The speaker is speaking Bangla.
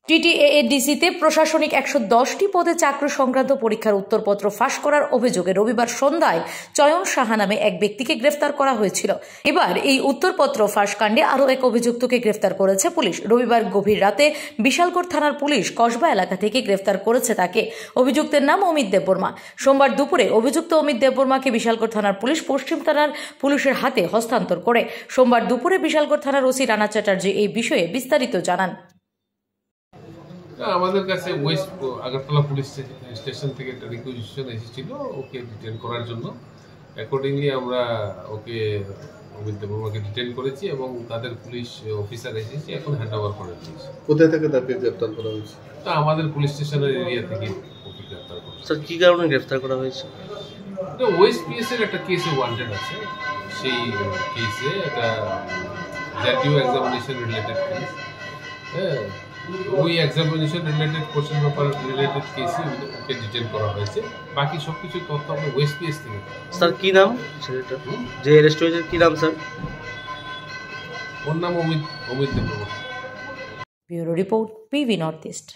টিটিএডিসিতে প্রশাসনিক 110টি পদে চাকরি সংক্রান্ত পরীক্ষার উত্তরপত্র ফাঁস করার অভিযোগে রবিবার সন্ধ্যায় চয়ন সাহা নামে এক ব্যক্তিকে গ্রেফতার করা হয়েছিল। এবার এই উত্তরপত্র ফাঁস কাণ্ডে আরও এক অভিযুক্তকে গ্রেফতার করেছে পুলিশ। রবিবার গভীর রাতে বিশালগড় থানার পুলিশ কসবা এলাকা থেকে গ্রেফতার করেছে তাকে। অভিযুক্তের নাম অমিত দেববর্মা। সোমবার দুপুরে অভিযুক্ত অমিত দেববর্মাকে বিশালগড় থানার পুলিশ পশ্চিম থানার পুলিশের হাতে হস্তান্তর করে। সোমবার দুপুরে বিশালগড় থানার ওসি রানা চ্যাটার্জি এই বিষয়ে বিস্তারিত জানান। আমাদের কাছে ওয়েস্ট আগরতলা পুলিশ স্টেশন থেকে একটা রিকুইজিশন এসেছিল ওকে ডিটেন করার জন্য। অ্যাকর্ডিংলি আমরা ওকে অমিত দেববর্মাকে ডিটেন করেছি এবং তাদের পুলিশ অফিসার এসেছে, এখন হ্যান্ড ওভার করে দিয়েছে। কোথায় থেকে তাকে গ্রেফতার করা হয়েছে? তা আমাদের পুলিশ স্টেশনের এরিয়া থেকে ওকে গ্রেফতার করা হয়েছে। স্যার, কি কারণে গ্রেফতার করা হয়েছে? ওয়েস্ট পিএস এর একটা কেসে ওয়ান্টেড আছে, সেই কেসে একটা জাতীয় এক্সামিনেশন রিলেটেড কেস। হ্যাঁ, ওই examination related question paper related কেসে ওকে ডিটেন করা হয়েছে। বাকি সব কিছু তথ্য আমরা ওয়েস্ট পিএস থেকে। স্যার, কি নাম ছেলেটা যে অ্যারেস্ট হয়েছে, কি নাম স্যার? ওর নাম Amit Debbarma. Bureau report, PV north east.